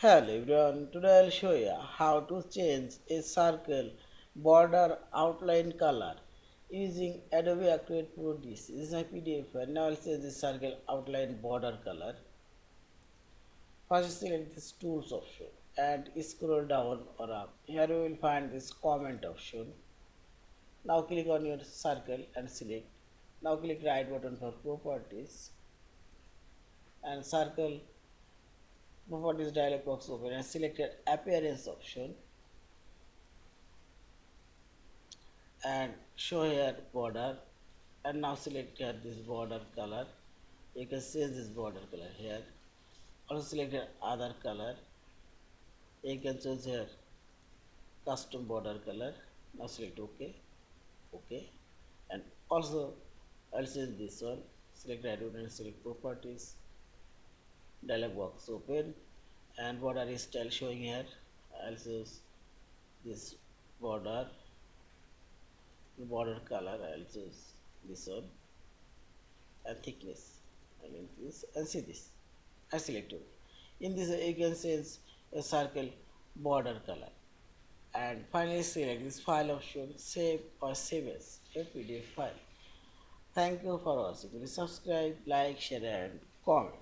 Hello everyone, today I'll show you how to change a circle border outline color using Adobe Acrobat Pro DC. This is my PDF file. Now I'll change the circle outline border color. First select this tools option and scroll down or up. Here you will find this comment option. Now click on your circle and select. Now click right button for properties and circle properties dialog box open and select appearance option and show here border and now select here this border color. You can change this border color here. Also select here other color. You can choose here custom border color. Now select OK, and also I'll change this one. Select right one and select properties, dialog box open and border style showing here. I'll choose this border color. I'll choose this one and thickness. I'll increase and see this. I select it. In this you can change a circle border color and finally select this file option, save or save as a PDF file. Thank you for watching. Please subscribe, like, share and comment.